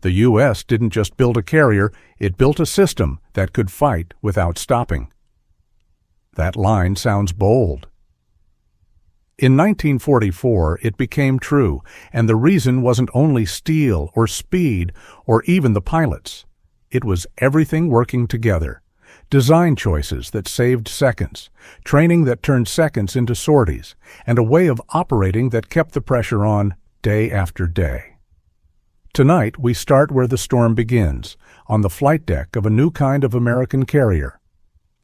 The U.S. didn't just build a carrier, it built a system that could fight without stopping. That line sounds bold. In 1944, it became true, and the reason wasn't only steel or speed or even the pilots. It was everything working together. Design choices that saved seconds, training that turned seconds into sorties, and a way of operating that kept the pressure on day after day. Tonight, we start where the storm begins, on the flight deck of a new kind of American carrier.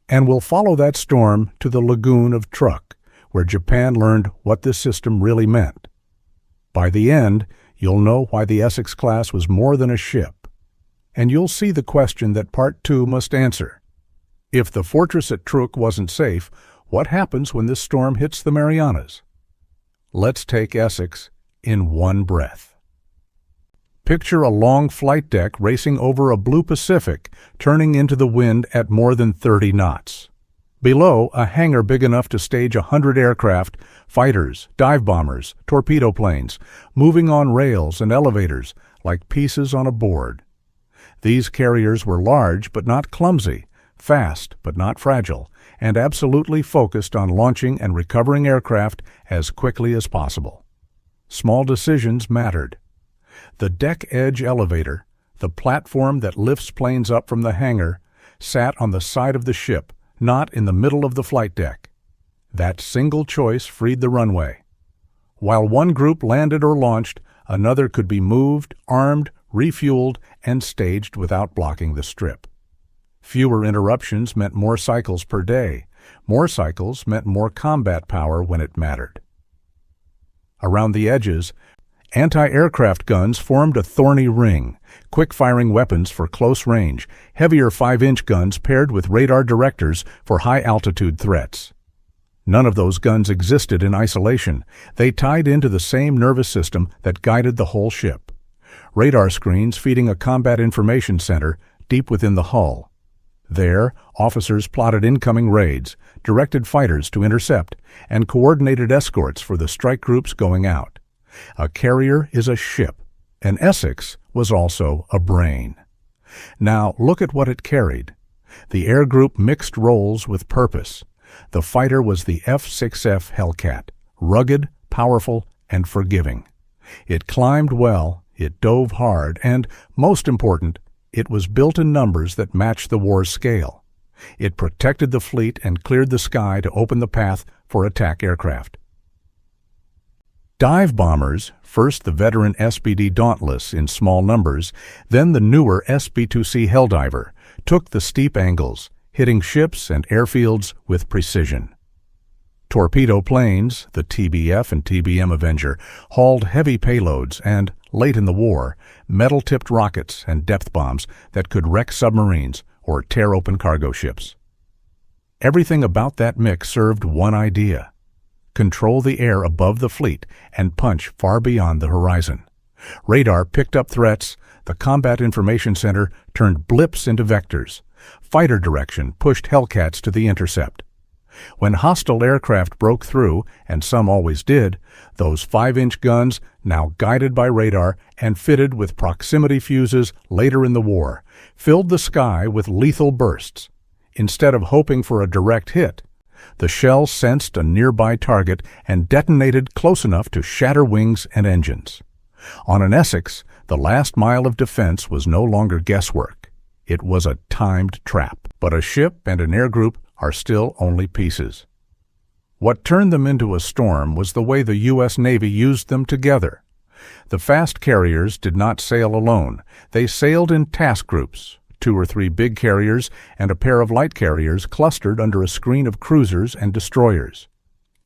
And we'll follow that storm to the lagoon of Truk, where Japan learned what this system really meant. By the end, you'll know why the Essex-Class was more than a ship. And you'll see the question that Part 2 must answer. If the fortress at Truk wasn't safe, what happens when this storm hits the Marianas? Let's take Essex in one breath. Picture a long flight deck racing over a blue Pacific, turning into the wind at more than 30 knots. Below, a hangar big enough to stage 100 aircraft, fighters, dive bombers, torpedo planes, moving on rails and elevators like pieces on a board. These carriers were large but not clumsy, fast but not fragile, and absolutely focused on launching and recovering aircraft as quickly as possible. Small decisions mattered. The deck edge elevator, the platform that lifts planes up from the hangar, sat on the side of the ship, not in the middle of the flight deck. That single choice freed the runway. While one group landed or launched, another could be moved, armed, refueled, and staged without blocking the strip. Fewer interruptions meant more cycles per day. More cycles meant more combat power when it mattered. Around the edges, anti-aircraft guns formed a thorny ring, quick-firing weapons for close range, heavier 5-inch guns paired with radar directors for high-altitude threats. None of those guns existed in isolation. They tied into the same nervous system that guided the whole ship. Radar screens feeding a combat information center deep within the hull. There, officers plotted incoming raids, directed fighters to intercept, and coordinated escorts for the strike groups going out. A carrier is a ship, and Essex was also a brain. Now look at what it carried. The air group mixed roles with purpose. The fighter was the F-6F Hellcat, rugged, powerful, and forgiving. It climbed well, it dove hard, and, most important, it was built in numbers that matched the war's scale. It protected the fleet and cleared the sky to open the path for attack aircraft. Dive bombers, first the veteran SBD Dauntless in small numbers, then the newer SB-2C Helldiver, took the steep angles, hitting ships and airfields with precision. Torpedo planes, the TBF and TBM Avenger, hauled heavy payloads and, late in the war, metal-tipped rockets and depth bombs that could wreck submarines or tear open cargo ships. Everything about that mix served one idea: control the air above the fleet and punch far beyond the horizon. Radar picked up threats, the Combat Information Center turned blips into vectors, fighter direction pushed Hellcats to the intercept. When hostile aircraft broke through, and some always did, those 5-inch guns, now guided by radar and fitted with proximity fuses later in the war, filled the sky with lethal bursts. Instead of hoping for a direct hit, the shell sensed a nearby target and detonated close enough to shatter wings and engines. On an Essex, the last mile of defense was no longer guesswork. It was a timed trap. But a ship and an air group are still only pieces. What turned them into a storm was the way the U.S. Navy used them together. The fast carriers did not sail alone. They sailed in task groups. 2 or 3 big carriers and a pair of light carriers clustered under a screen of cruisers and destroyers.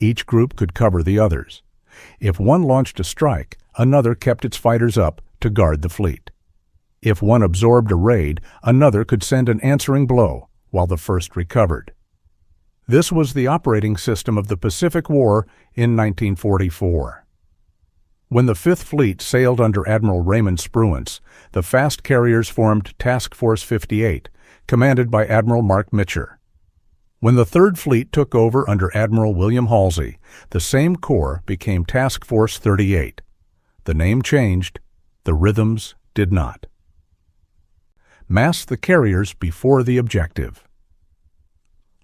Each group could cover the others. If one launched a strike, another kept its fighters up to guard the fleet. If one absorbed a raid, another could send an answering blow while the first recovered. This was the operating system of the Pacific War in 1944. When the Fifth Fleet sailed under Admiral Raymond Spruance, the fast carriers formed Task Force 58, commanded by Admiral Mark Mitcher. When the Third Fleet took over under Admiral William Halsey, the same corps became Task Force 38. The name changed, the rhythms did not. mass the carriers before the objective.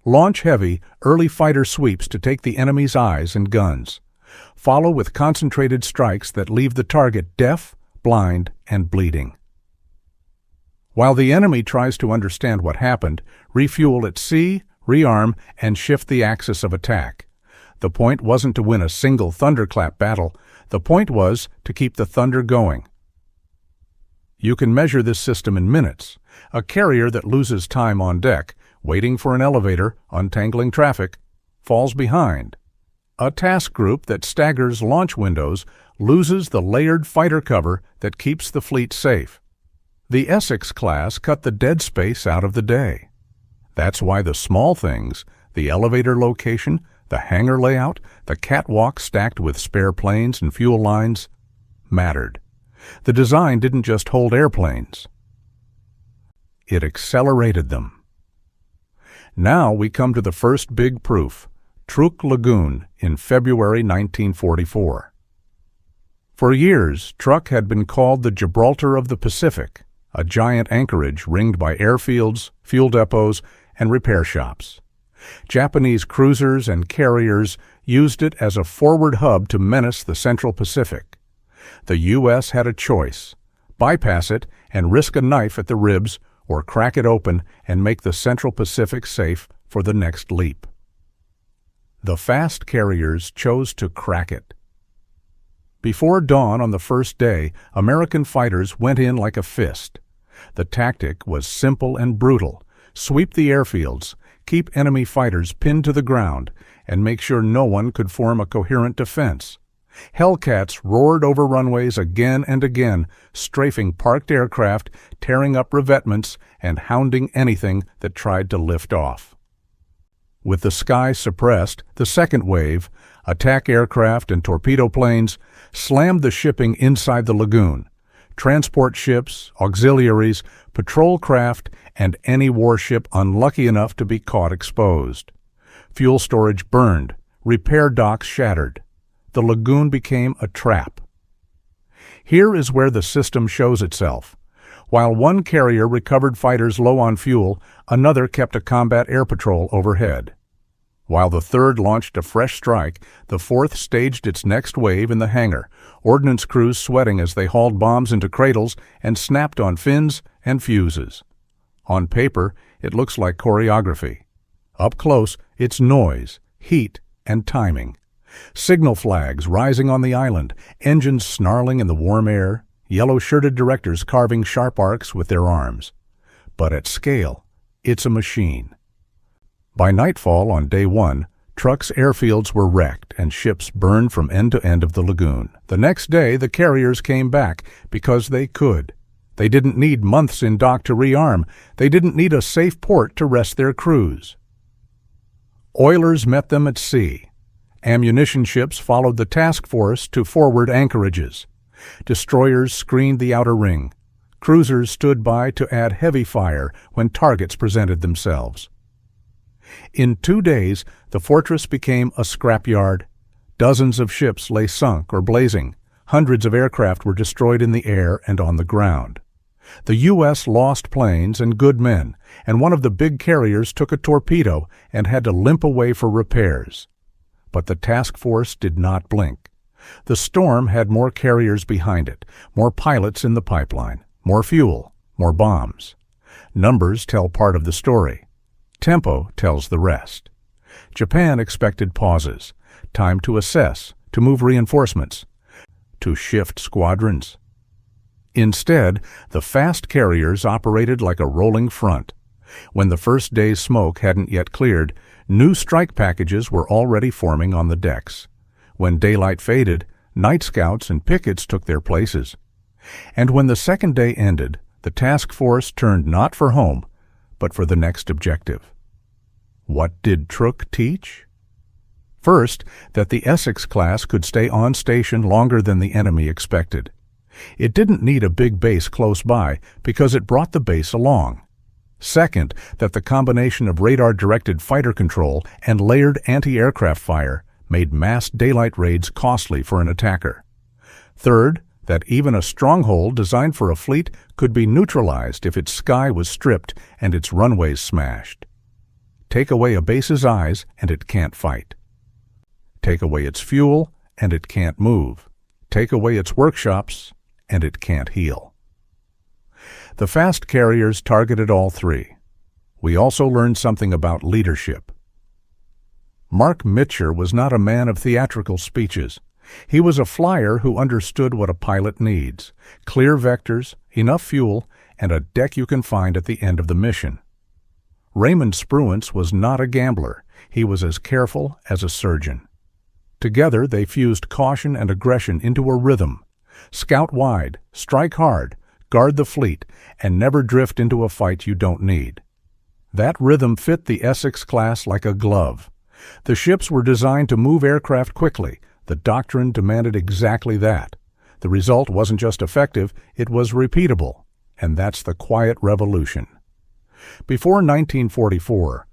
Launch heavy, early fighter sweeps to take the enemy's eyes and guns. Follow with concentrated strikes that leave the target deaf, blind, and bleeding. While the enemy tries to understand what happened, refuel at sea, rearm, and shift the axis of attack. The point wasn't to win a single thunderclap battle. The point was to keep the thunder going. You can measure this system in minutes. A carrier that loses time on deck, waiting for an elevator, untangling traffic, falls behind. A task group that staggers launch windows loses the layered fighter cover that keeps the fleet safe. The Essex-Class cut the dead space out of the day. That's why the small things, the elevator location, the hangar layout, the catwalk stacked with spare planes and fuel lines, mattered. The design didn't just hold airplanes. It accelerated them. Now we come to the first big proof, Truk Lagoon in February 1944. For years, Truk had been called the Gibraltar of the Pacific, a giant anchorage ringed by airfields, fuel depots, and repair shops. Japanese cruisers and carriers used it as a forward hub to menace the Central Pacific. The U.S. had a choice: bypass it and risk a knife at the ribs, or crack it open and make the Central Pacific safe for the next leap. The fast carriers chose to crack it. Before dawn on the first day, American fighters went in like a fist. The tactic was simple and brutal: sweep the airfields, keep enemy fighters pinned to the ground, and make sure no one could form a coherent defense. Hellcats roared over runways again and again, strafing parked aircraft, tearing up revetments, and hounding anything that tried to lift off. With the sky suppressed, the second wave, attack aircraft and torpedo planes, slammed the shipping inside the lagoon. Transport ships, auxiliaries, patrol craft, and any warship unlucky enough to be caught exposed. Fuel storage burned, repair docks shattered. The lagoon became a trap. Here is where the system shows itself. While one carrier recovered fighters low on fuel, another kept a combat air patrol overhead. While the third launched a fresh strike, the fourth staged its next wave in the hangar, ordnance crews sweating as they hauled bombs into cradles and snapped on fins and fuses. On paper, it looks like choreography. Up close, it's noise, heat, and timing. Signal flags rising on the island, engines snarling in the warm air, yellow-shirted directors carving sharp arcs with their arms. But at scale, it's a machine. By nightfall on day one, Truk's airfields were wrecked and ships burned from end to end of the lagoon. The next day, the carriers came back because they could. They didn't need months in dock to rearm. They didn't need a safe port to rest their crews. Oilers met them at sea. Ammunition ships followed the task force to forward anchorages. Destroyers screened the outer ring. Cruisers stood by to add heavy fire when targets presented themselves. In 2 days, the fortress became a scrapyard. Dozens of ships lay sunk or blazing. Hundreds of aircraft were destroyed in the air and on the ground. The U.S. lost planes and good men, and one of the big carriers took a torpedo and had to limp away for repairs. But the task force did not blink. The storm had more carriers behind it, more pilots in the pipeline, more fuel, more bombs. Numbers tell part of the story. Tempo tells the rest. Japan expected pauses, time to assess, to move reinforcements, to shift squadrons. Instead, the fast carriers operated like a rolling front. When the first day's smoke hadn't yet cleared, new strike packages were already forming on the decks. When daylight faded, night scouts and pickets took their places. And when the second day ended, the task force turned not for home, but for the next objective. What did Truk teach? First, that the Essex-Class could stay on station longer than the enemy expected. It didn't need a big base close by because it brought the base along. Second, that the combination of radar-directed fighter control and layered anti-aircraft fire made mass daylight raids costly for an attacker. Third, that even a stronghold designed for a fleet could be neutralized if its sky was stripped and its runways smashed. Take away a base's eyes and it can't fight. Take away its fuel and it can't move. Take away its workshops and it can't heal. The fast carriers targeted all three. We also learned something about leadership. Mark Mitcher was not a man of theatrical speeches. He was a flyer who understood what a pilot needs: clear vectors, enough fuel, and a deck you can find at the end of the mission. Raymond Spruance was not a gambler. He was as careful as a surgeon. Together they fused caution and aggression into a rhythm. Scout wide, strike hard, guard the fleet, and never drift into a fight you don't need. That rhythm fit the Essex-Class like a glove. The ships were designed to move aircraft quickly. The doctrine demanded exactly that. The result wasn't just effective, it was repeatable. And that's the quiet revolution. Before 1944,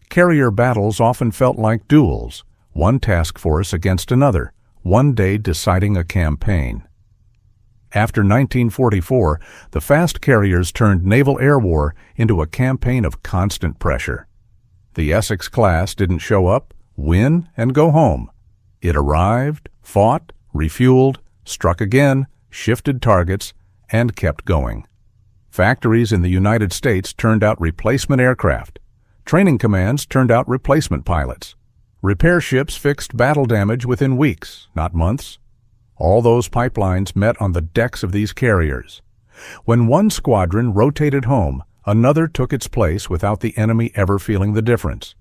carrier battles often felt like duels, one task force against another, one day deciding a campaign. After 1944, the fast carriers turned naval air war into a campaign of constant pressure. The Essex-Class didn't show up, win, and go home. It arrived, fought, refueled, struck again, shifted targets, and kept going. Factories in the United States turned out replacement aircraft. Training commands turned out replacement pilots. Repair ships fixed battle damage within weeks, not months. All those pipelines met on the decks of these carriers. When one squadron rotated home, another took its place without the enemy ever feeling the difference.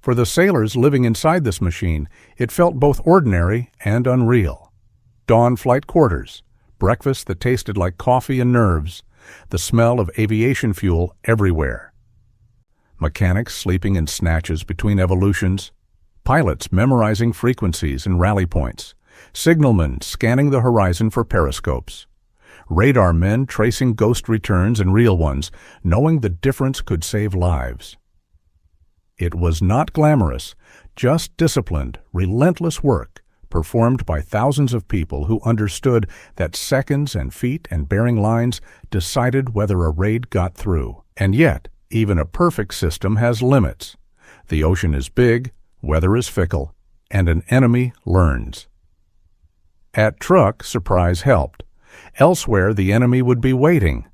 For the sailors living inside this machine, it felt both ordinary and unreal. Dawn flight quarters, breakfast that tasted like coffee and nerves, the smell of aviation fuel everywhere. Mechanics sleeping in snatches between evolutions, pilots memorizing frequencies and rally points, signalmen scanning the horizon for periscopes, radar men tracing ghost returns and real ones, knowing the difference could save lives. It was not glamorous, just disciplined, relentless work performed by thousands of people who understood that seconds and feet and bearing lines decided whether a raid got through. And yet, even a perfect system has limits. The ocean is big, weather is fickle, and an enemy learns. At Truk, surprise helped. Elsewhere, the enemy would be waiting.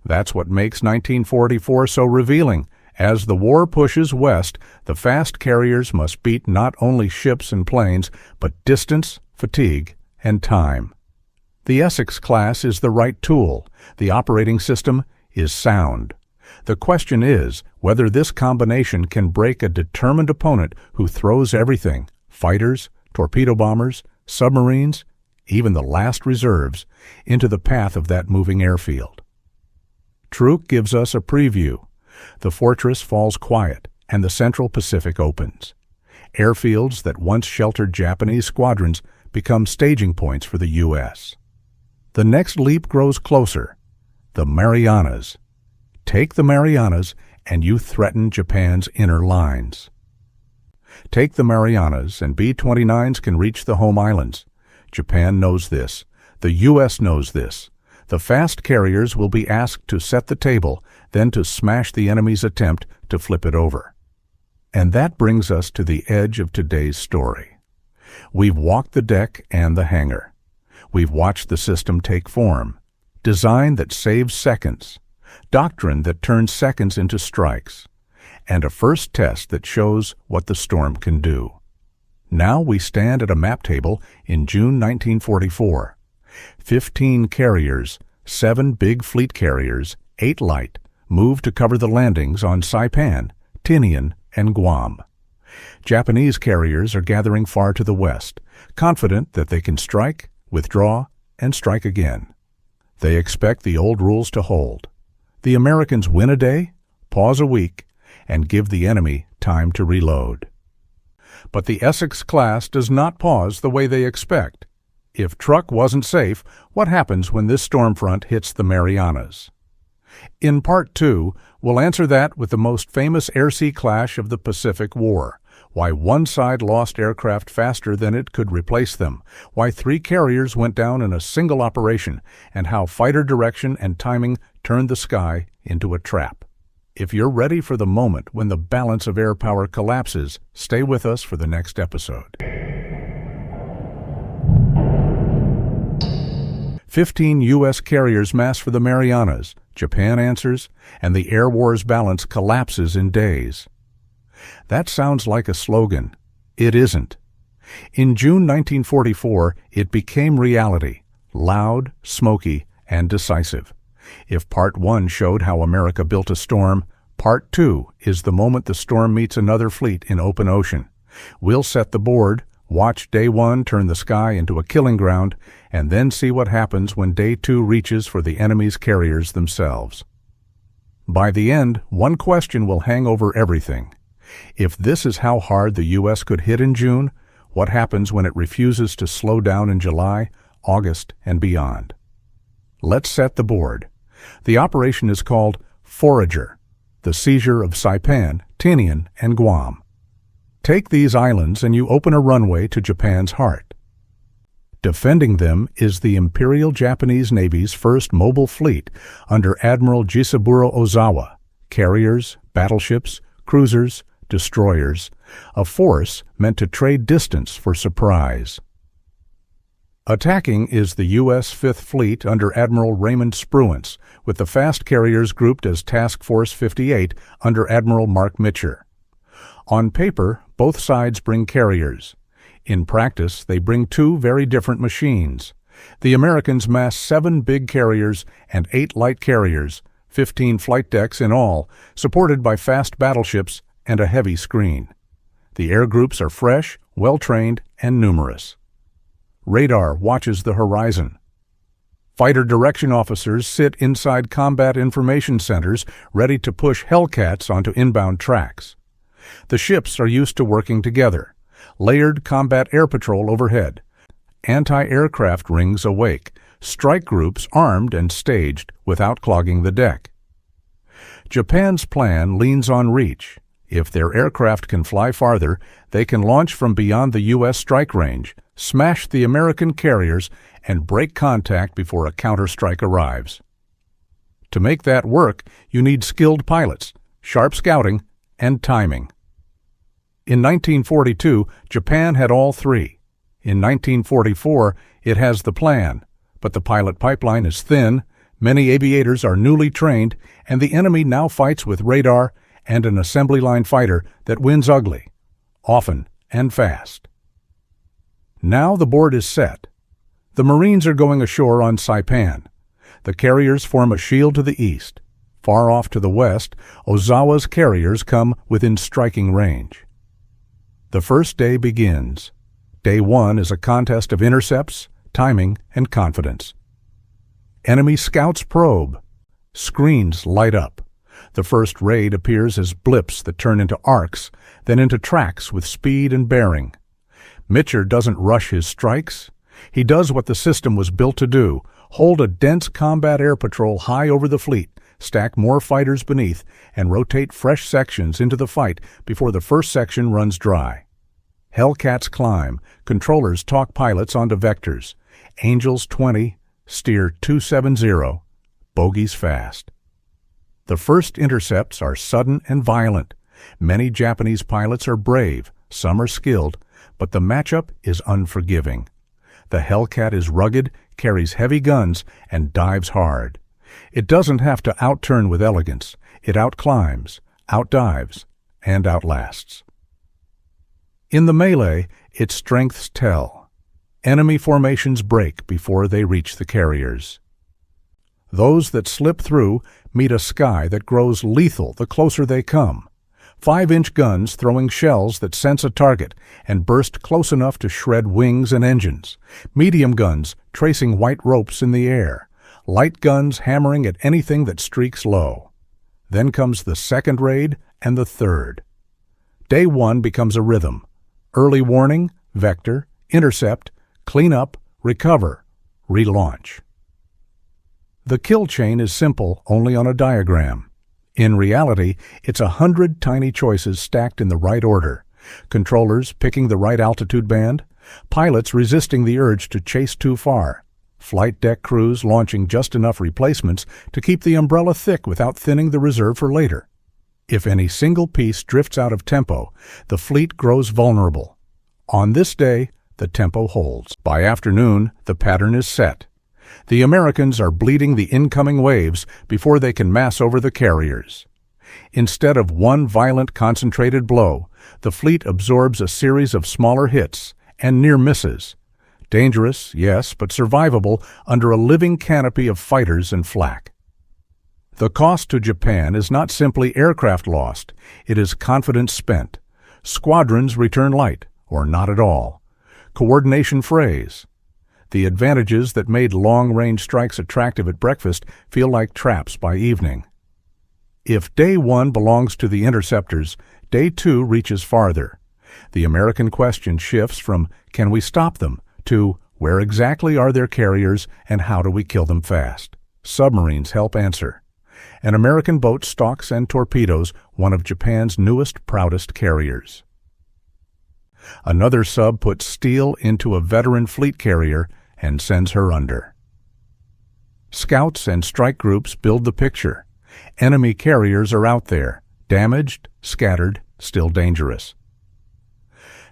That's what makes 1944 so revealing. As the war pushes west, the fast carriers must beat not only ships and planes, but distance, fatigue, and time. The Essex-Class is the right tool. The operating system is sound. The question is whether this combination can break a determined opponent who throws everything: fighters, torpedo bombers, submarines, even the last reserves, into the path of that moving airfield. Truk gives us a preview. The fortress falls quiet, and the Central Pacific opens. Airfields that once sheltered Japanese squadrons become staging points for the U.S. The next leap grows closer: the Marianas. Take the Marianas, and you threaten Japan's inner lines. Take the Marianas, and B-29s can reach the home islands. Japan knows this. The U.S. knows this. The fast carriers will be asked to set the table, then to smash the enemy's attempt to flip it over. And that brings us to the edge of today's story. We've walked the deck and the hangar. We've watched the system take form. Design that saves seconds. Doctrine that turns seconds into strikes. And a first test that shows what the storm can do. Now we stand at a map table in June 1944. 15 carriers, 7 big fleet carriers, 8 light, moved to cover the landings on Saipan, Tinian, and Guam. Japanese carriers are gathering far to the west, confident that they can strike, withdraw, and strike again. They expect the old rules to hold. The Americans win a day, pause a week, and give the enemy time to reload. But the Essex-Class does not pause the way they expect. If Truk wasn't safe, what happens when this storm front hits the Marianas? In Part 2, we'll answer that with the most famous air-sea clash of the Pacific War, why one side lost aircraft faster than it could replace them, why 3 carriers went down in a single operation, and how fighter direction and timing turned the sky into a trap. If you're ready for the moment when the balance of air power collapses, stay with us for the next episode. 15 U.S. carriers mass for the Marianas, Japan answers, and the air war's balance collapses in days. That sounds like a slogan. It isn't. In June 1944, it became reality, loud, smoky, and decisive. If Part 1 showed how America built a storm, Part 2 is the moment the storm meets another fleet in open ocean. We'll set the board, watch Day 1 turn the sky into a killing ground, and then see what happens when Day 2 reaches for the enemy's carriers themselves. By the end, one question will hang over everything. If this is how hard the U.S. could hit in June, what happens when it refuses to slow down in July, August, and beyond? Let's set the board. The operation is called Forager, the seizure of Saipan, Tinian, and Guam. Take these islands and you open a runway to Japan's heart. Defending them is the Imperial Japanese Navy's first mobile fleet under Admiral Jisaburo Ozawa, carriers, battleships, cruisers, destroyers, a force meant to trade distance for surprise. Attacking is the U.S. Fifth Fleet under Admiral Raymond Spruance, with the fast carriers grouped as Task Force 58 under Admiral Mark Mitcher. On paper, both sides bring carriers. In practice, they bring 2 very different machines. The Americans mass 7 big carriers and 8 light carriers, 15 flight decks in all, supported by fast battleships and a heavy screen. The air groups are fresh, well-trained, and numerous. Radar watches the horizon. Fighter direction officers sit inside combat information centers ready to push Hellcats onto inbound tracks. The ships are used to working together. Layered combat air patrol overhead. Anti-aircraft rings awake. Strike groups armed and staged without clogging the deck. Japan's plan leans on reach. If their aircraft can fly farther, they can launch from beyond the U.S. strike range, smash the American carriers, and break contact before a counterstrike arrives. To make that work, you need skilled pilots, sharp scouting, and timing. In 1942, Japan had all 3. In 1944, it has the plan, but the pilot pipeline is thin, many aviators are newly trained, and the enemy now fights with radar and an assembly line fighter that wins ugly, often and fast. Now the board is set. The Marines are going ashore on Saipan. The carriers form a shield to the east. Far off to the west, Ozawa's carriers come within striking range. The first day begins. Day 1 is a contest of intercepts, timing, and confidence. Enemy scouts probe. Screens light up. The first raid appears as blips that turn into arcs, then into tracks with speed and bearing. Mitcher doesn't rush his strikes. He does what the system was built to do, hold a dense combat air patrol high over the fleet, stack more fighters beneath, and rotate fresh sections into the fight before the first section runs dry. Hellcats climb. Controllers talk pilots onto vectors. Angels 20, steer 270, bogeys fast. The first intercepts are sudden and violent. Many Japanese pilots are brave, some are skilled, but the matchup is unforgiving. The Hellcat is rugged, carries heavy guns, and dives hard. It doesn't have to outturn with elegance. It outclimbs, outdives, and outlasts. In the melee, its strengths tell. Enemy formations break before they reach the carriers. Those that slip through meet a sky that grows lethal the closer they come. 5-inch guns throwing shells that sense a target and burst close enough to shred wings and engines. Medium guns tracing white ropes in the air. Light guns hammering at anything that streaks low. Then comes the second raid and the third. Day 1 becomes a rhythm. Early warning, vector, intercept, clean up, recover, relaunch. The kill chain is simple only on a diagram. In reality, it's 100 tiny choices stacked in the right order. Controllers picking the right altitude band, pilots resisting the urge to chase too far, flight deck crews launching just enough replacements to keep the umbrella thick without thinning the reserve for later. If any single piece drifts out of tempo, the fleet grows vulnerable. On this day, the tempo holds. By afternoon, the pattern is set. The Americans are bleeding the incoming waves before they can mass over the carriers. Instead of one violent concentrated blow, the fleet absorbs a series of smaller hits and near misses. Dangerous, yes, but survivable under a living canopy of fighters and flak. The cost to Japan is not simply aircraft lost, it is confidence spent. Squadrons return light, or not at all. Coordination frays. The advantages that made long-range strikes attractive at breakfast feel like traps by evening. If Day 1 belongs to the interceptors, Day 2 reaches farther. The American question shifts from, can we stop them, to, where exactly are their carriers and how do we kill them fast? Submarines help answer. An American boat stalks and torpedoes one of Japan's newest, proudest carriers. Another sub puts steel into a veteran fleet carrier and sends her under. Scouts and strike groups build the picture. Enemy carriers are out there, damaged, scattered, still dangerous.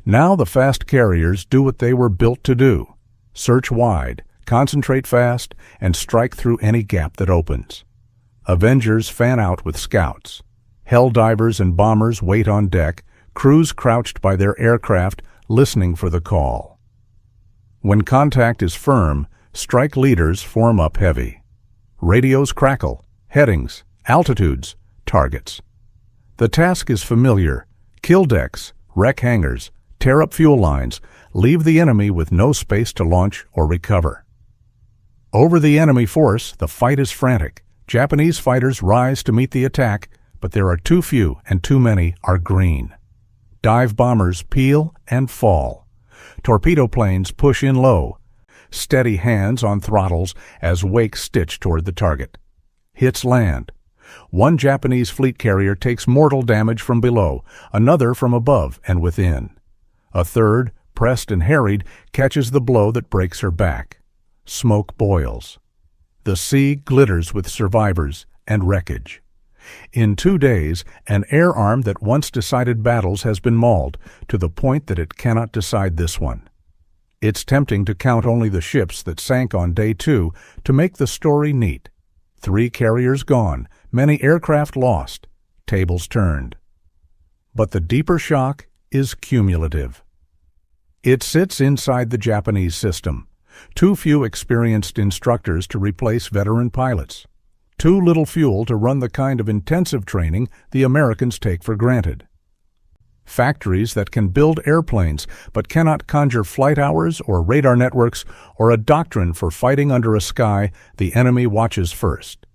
Now the fast carriers do what they were built to do: search wide, concentrate fast, and strike through any gap that opens. Avengers fan out with scouts. Hell divers and bombers wait on deck, crews crouched by their aircraft, listening for the call. When contact is firm, strike leaders form up heavy. Radios crackle, headings, altitudes, targets. The task is familiar: kill decks, wreck hangars, tear up fuel lines, leave the enemy with no space to launch or recover. Over the enemy force, the fight is frantic. Japanese fighters rise to meet the attack, but there are too few and too many are green. Dive bombers peel and fall. Torpedo planes push in low. Steady hands on throttles as wakes stitch toward the target. Hits land. One Japanese fleet carrier takes mortal damage from below, another from above and within. A third, pressed and harried, catches the blow that breaks her back. Smoke boils. The sea glitters with survivors and wreckage. In 2 days, an air arm that once decided battles has been mauled, to the point that it cannot decide this one. It's tempting to count only the ships that sank on Day 2 to make the story neat. 3 carriers gone, many aircraft lost, tables turned. But the deeper shock is cumulative. It sits inside the Japanese system. Too few experienced instructors to replace veteran pilots. Too little fuel to run the kind of intensive training the Americans take for granted. Factories that can build airplanes but cannot conjure flight hours or radar networks or a doctrine for fighting under a sky the enemy watches first.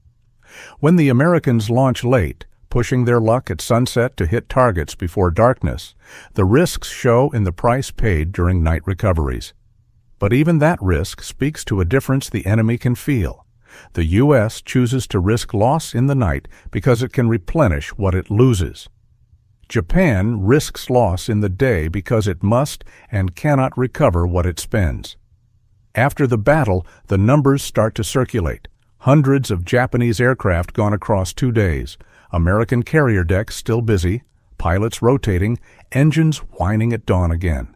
When the Americans launch late, pushing their luck at sunset to hit targets before darkness, the risks show in the price paid during night recoveries. But even that risk speaks to a difference the enemy can feel. The U.S. chooses to risk loss in the night because it can replenish what it loses. Japan risks loss in the day because it must and cannot recover what it spends. After the battle, the numbers start to circulate. Hundreds of Japanese aircraft gone across 2 days, American carrier decks still busy, pilots rotating, engines whining at dawn again.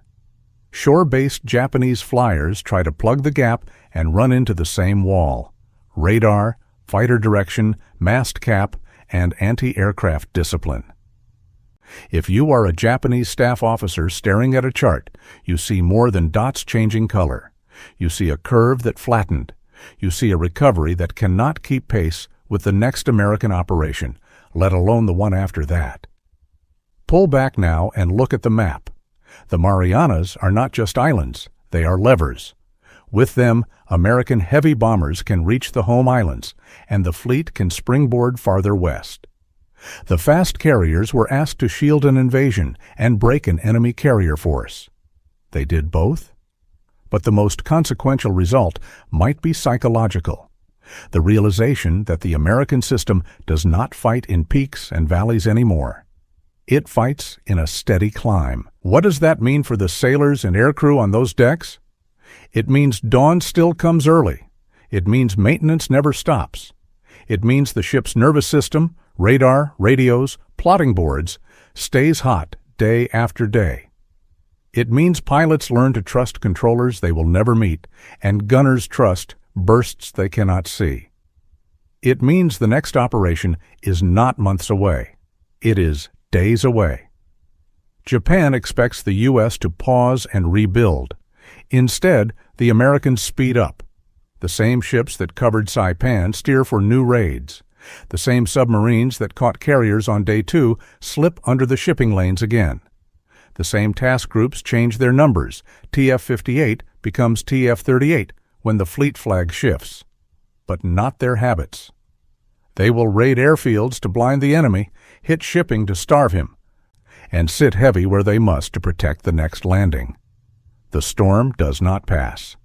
Shore-based Japanese flyers try to plug the gap and run into the same wall. Radar, fighter direction, mast cap, and anti-aircraft discipline. If you are a Japanese staff officer staring at a chart, you see more than dots changing color. You see a curve that flattened. You see a recovery that cannot keep pace with the next American operation, let alone the one after that. Pull back now and look at the map. The Marianas are not just islands, they are levers. With them, American heavy bombers can reach the home islands, and the fleet can springboard farther west. The fast carriers were asked to shield an invasion and break an enemy carrier force. They did both? But the most consequential result might be psychological. The realization that the American system does not fight in peaks and valleys anymore. It fights in a steady climb. What does that mean for the sailors and aircrew on those decks? It means dawn still comes early. It means maintenance never stops. It means the ship's nervous system, radar, radios, plotting boards, stays hot day after day. It means pilots learn to trust controllers they will never meet, and gunners trust bursts they cannot see. It means the next operation is not months away. It is days away. Japan expects the U.S. to pause and rebuild. Instead, the Americans speed up. The same ships that covered Saipan steer for new raids. The same submarines that caught carriers on day 2 slip under the shipping lanes again. The same task groups change their numbers. TF-58 becomes TF-38 when the fleet flag shifts. But not their habits. They will raid airfields to blind the enemy, hit shipping to starve him, and sit heavy where they must to protect the next landing. The storm does not pass.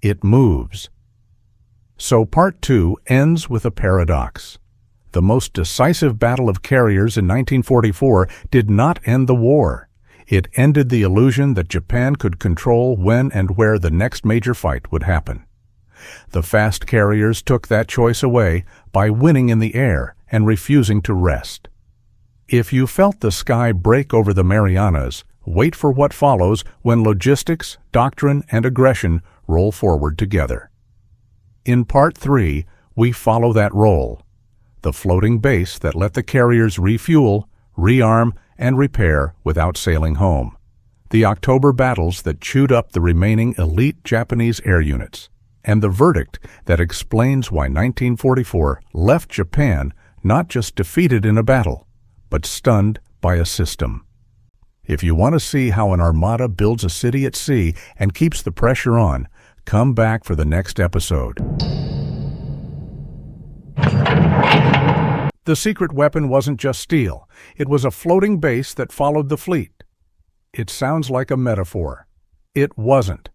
It moves. So Part 2 ends with a paradox. The most decisive battle of carriers in 1944 did not end the war. It ended the illusion that Japan could control when and where the next major fight would happen. The fast carriers took that choice away by winning in the air and refusing to rest. If you felt the sky break over the Marianas, wait for what follows when logistics, doctrine, and aggression roll forward together. In Part 3, we follow that roll. The floating base that let the carriers refuel, rearm, and repair without sailing home. The October battles that chewed up the remaining elite Japanese air units. And the verdict that explains why 1944 left Japan not just defeated in a battle, but stunned by a system. If you want to see how an armada builds a city at sea and keeps the pressure on, come back for the next episode. The secret weapon wasn't just steel. It was a floating base that followed the fleet. It sounds like a metaphor. It wasn't.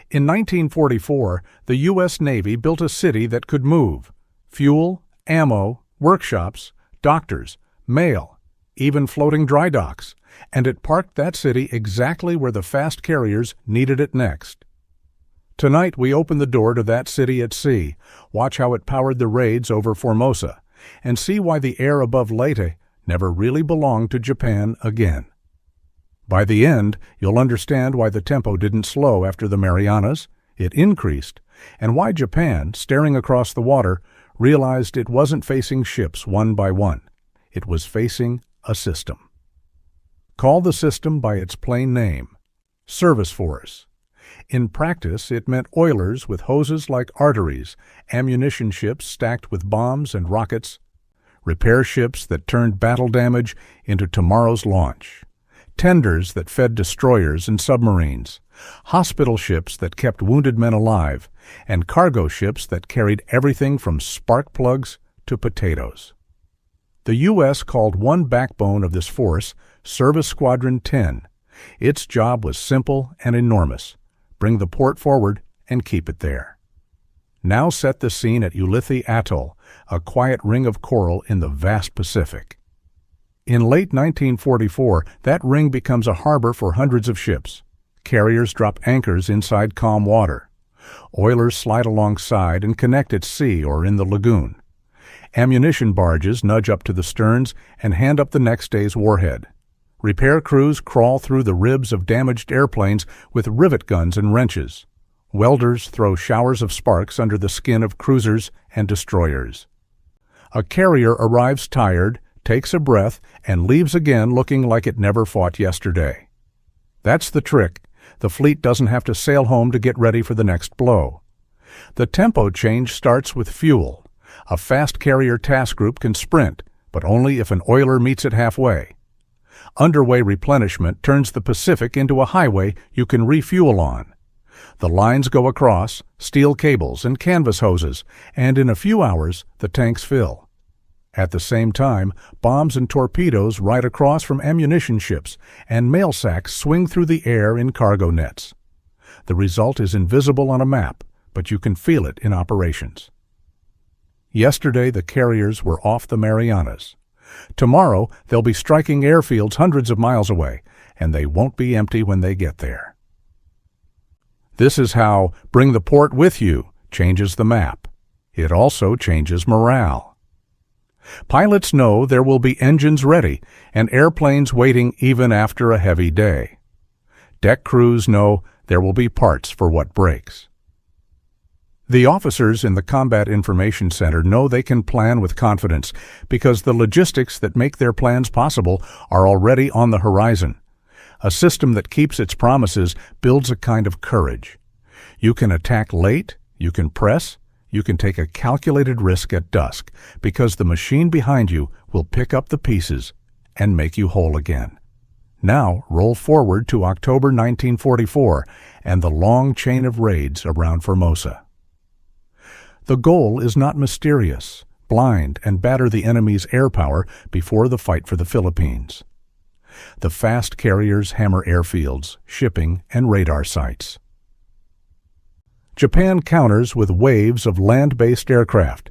In 1944, the U.S. Navy built a city that could move. Fuel, ammo, workshops, doctors, mail, even floating dry docks, and it parked that city exactly where the fast carriers needed it next. Tonight we open the door to that city at sea, watch how it powered the raids over Formosa, and see why the air above Leyte never really belonged to Japan again. By the end, you'll understand why the tempo didn't slow after the Marianas, it increased, and why Japan, staring across the water, realized it wasn't facing ships one by one. It was facing a system. Call the system by its plain name, service force. In practice, it meant oilers with hoses like arteries, ammunition ships stacked with bombs and rockets, repair ships that turned battle damage into tomorrow's launch, tenders that fed destroyers and submarines, hospital ships that kept wounded men alive, and cargo ships that carried everything from spark plugs to potatoes. The U.S. called one backbone of this force Service Squadron 10. Its job was simple and enormous. Bring the port forward and keep it there. Now set the scene at Ulithi Atoll, a quiet ring of coral in the vast Pacific. In late 1944, that ring becomes a harbor for hundreds of ships. Carriers drop anchors inside calm water. Oilers slide alongside and connect at sea or in the lagoon. Ammunition barges nudge up to the sterns and hand up the next day's warhead. Repair crews crawl through the ribs of damaged airplanes with rivet guns and wrenches. Welders throw showers of sparks under the skin of cruisers and destroyers. A carrier arrives tired, takes a breath, and leaves again looking like it never fought yesterday. That's the trick. The fleet doesn't have to sail home to get ready for the next blow. The tempo change starts with fuel. A fast carrier task group can sprint, but only if an oiler meets it halfway. Underway replenishment turns the Pacific into a highway you can refuel on. The lines go across, steel cables and canvas hoses, and in a few hours the tanks fill. At the same time, bombs and torpedoes ride across from ammunition ships, and mail sacks swing through the air in cargo nets. The result is invisible on a map, but you can feel it in operations. Yesterday the carriers were off the Marianas. Tomorrow, they'll be striking airfields hundreds of miles away, and they won't be empty when they get there. This is how "bring the port with you" changes the map. It also changes morale. Pilots know there will be engines ready and airplanes waiting even after a heavy day. Deck crews know there will be parts for what breaks. The officers in the Combat Information Center know they can plan with confidence because the logistics that make their plans possible are already on the horizon. A system that keeps its promises builds a kind of courage. You can attack late, you can press, you can take a calculated risk at dusk because the machine behind you will pick up the pieces and make you whole again. Now roll forward to October 1944 and the long chain of raids around Formosa. The goal is not mysterious: blind and batter the enemy's air power before the fight for the Philippines. The fast carriers hammer airfields, shipping, and radar sites. Japan counters with waves of land-based aircraft.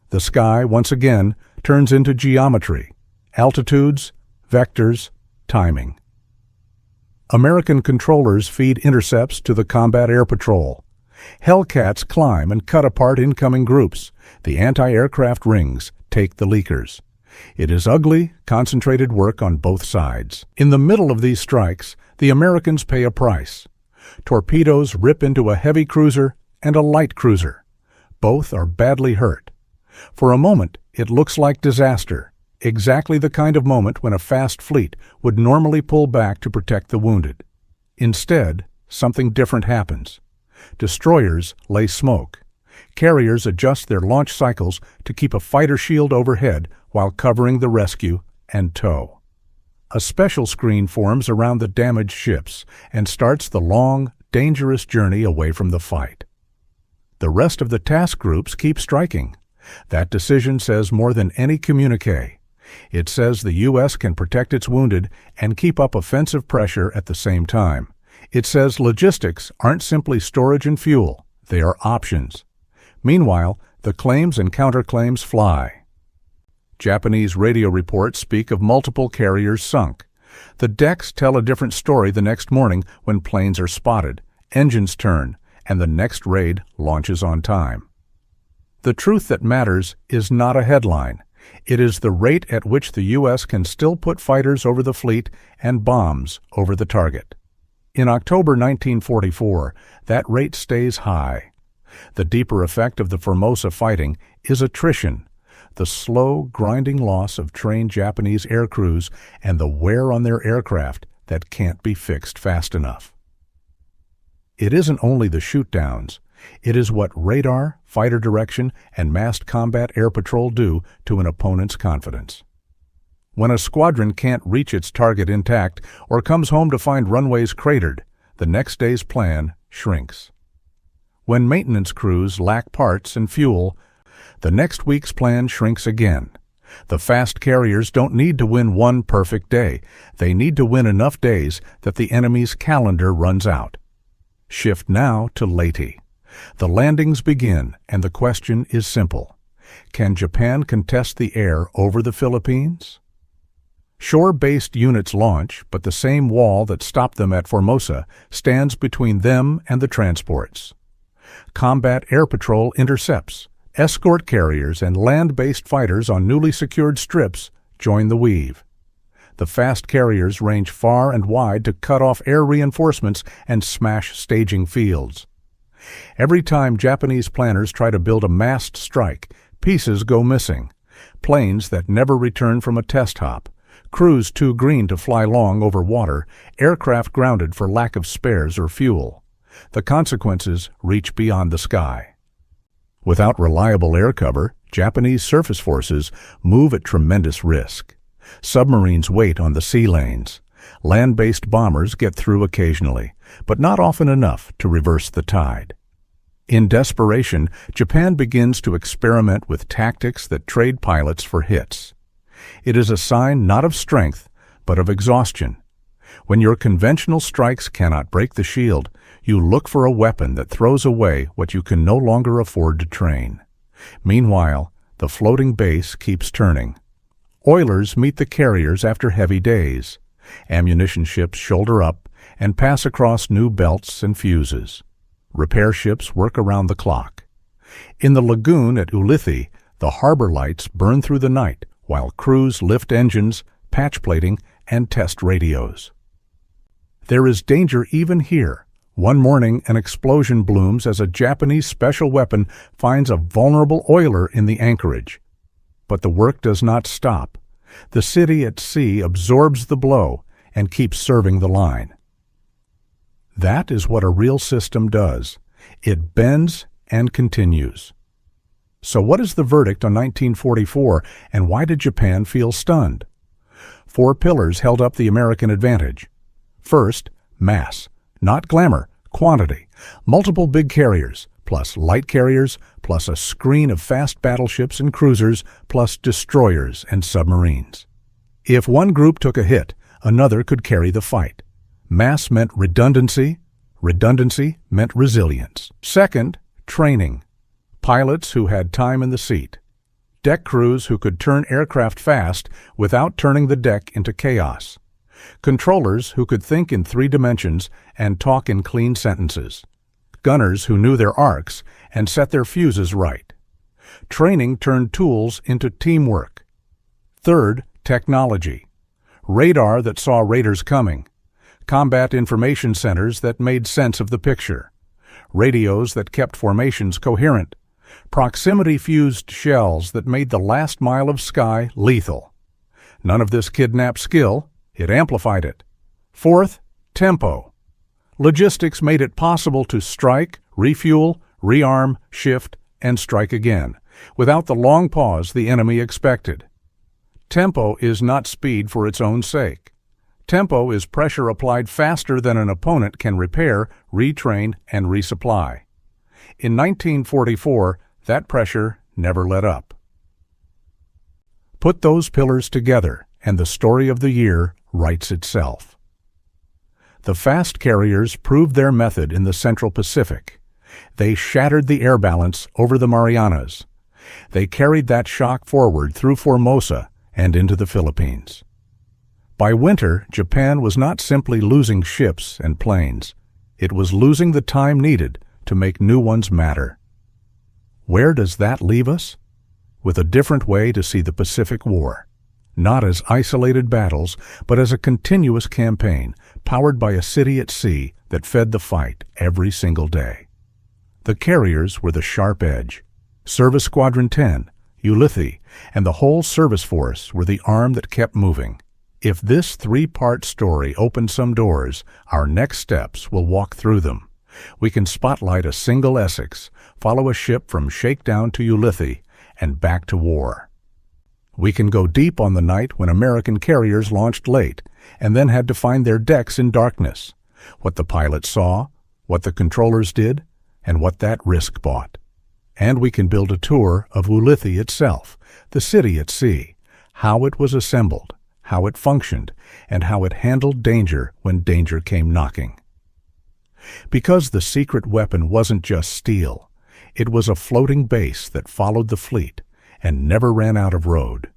The sky, once again, turns into geometry: altitudes, vectors, timing. American controllers feed intercepts to the combat air patrol. Hellcats climb and cut apart incoming groups. The anti-aircraft rings take the leakers. It is ugly, concentrated work on both sides. In the middle of these strikes, the Americans pay a price. Torpedoes rip into a heavy cruiser and a light cruiser. Both are badly hurt. For a moment, it looks like disaster, exactly the kind of moment when a fast fleet would normally pull back to protect the wounded. Instead, something different happens. Destroyers lay smoke. Carriers adjust their launch cycles to keep a fighter shield overhead while covering the rescue and tow. A special screen forms around the damaged ships and starts the long, dangerous journey away from the fight. The rest of the task groups keep striking. That decision says more than any communique. It says the U.S. can protect its wounded and keep up offensive pressure at the same time. It says logistics aren't simply storage and fuel, they are options. Meanwhile, the claims and counterclaims fly. Japanese radio reports speak of multiple carriers sunk. The decks tell a different story the next morning when planes are spotted, engines turn, and the next raid launches on time. The truth that matters is not a headline. It is the rate at which the U.S. can still put fighters over the fleet and bombs over the target. In October 1944, that rate stays high. The deeper effect of the Formosa fighting is attrition, the slow, grinding loss of trained Japanese air crews and the wear on their aircraft that can't be fixed fast enough. It isn't only the shoot-downs. It is what radar, fighter direction, and massed combat air patrol do to an opponent's confidence. When a squadron can't reach its target intact or comes home to find runways cratered, the next day's plan shrinks. When maintenance crews lack parts and fuel, the next week's plan shrinks again. The fast carriers don't need to win one perfect day. They need to win enough days that the enemy's calendar runs out. Shift now to Leyte. The landings begin, and the question is simple. Can Japan contest the air over the Philippines? Shore-based units launch, but the same wall that stopped them at Formosa stands between them and the transports. Combat air patrol intercepts. Escort carriers and land-based fighters on newly secured strips join the weave. The fast carriers range far and wide to cut off air reinforcements and smash staging fields. Every time Japanese planners try to build a massed strike, pieces go missing. Planes that never return from a test hop, crews too green to fly long over water, aircraft grounded for lack of spares or fuel. The consequences reach beyond the sky. Without reliable air cover, Japanese surface forces move at tremendous risk. Submarines wait on the sea lanes. Land-based bombers get through occasionally, but not often enough to reverse the tide. In desperation, Japan begins to experiment with tactics that trade pilots for hits. It is a sign not of strength, but of exhaustion. When your conventional strikes cannot break the shield, you look for a weapon that throws away what you can no longer afford to train. Meanwhile, the floating base keeps turning. Oilers meet the carriers after heavy days. Ammunition ships shoulder up and pass across new belts and fuses. Repair ships work around the clock. In the lagoon at Ulithi, the harbor lights burn through the night while crews lift engines, patch plating, and test radios. There is danger even here. One morning, an explosion blooms as a Japanese special weapon finds a vulnerable oiler in the anchorage. But the work does not stop. The city at sea absorbs the blow and keeps serving the line. That is what a real system does. It bends and continues. So what is the verdict on 1944, and why did Japan feel stunned? 4 pillars held up the American advantage. First, mass, not glamour, quantity. Multiple big carriers, plus light carriers, plus a screen of fast battleships and cruisers, plus destroyers and submarines. If one group took a hit, another could carry the fight. Mass meant redundancy. Redundancy meant resilience. Second, training. Pilots who had time in the seat. Deck crews who could turn aircraft fast without turning the deck into chaos. Controllers who could think in 3 dimensions and talk in clean sentences. Gunners who knew their arcs and set their fuses right. Training turned tools into teamwork. Third, technology. Radar that saw raiders coming. Combat information centers that made sense of the picture. Radios that kept formations coherent. Proximity-fused shells that made the last mile of sky lethal. None of this kidnapped skill. It amplified it. Fourth, tempo. Logistics made it possible to strike, refuel, rearm, shift, and strike again, without the long pause the enemy expected. Tempo is not speed for its own sake. Tempo is pressure applied faster than an opponent can repair, retrain, and resupply. In 1944, that pressure never let up. Put those pillars together, and the story of the year writes itself. The fast carriers proved their method in the Central Pacific. They shattered the air balance over the Marianas. They carried that shock forward through Formosa and into the Philippines. By winter, Japan was not simply losing ships and planes. It was losing the time needed to make new ones matter. Where does that leave us? With a different way to see the Pacific War. Not as isolated battles, but as a continuous campaign powered by a city at sea that fed the fight every single day. The carriers were the sharp edge. Service Squadron 10, Ulithi, and the whole service force were the arm that kept moving. If this 3-part story opened some doors, our next steps will walk through them. We can spotlight a single Essex, follow a ship from shakedown to Ulithi, and back to war. We can go deep on the night when American carriers launched late and then had to find their decks in darkness, what the pilots saw, what the controllers did, and what that risk bought. And we can build a tour of Ulithi itself, the city at sea, how it was assembled, how it functioned, and how it handled danger when danger came knocking. Because the secret weapon wasn't just steel, it was a floating base that followed the fleet and never ran out of road.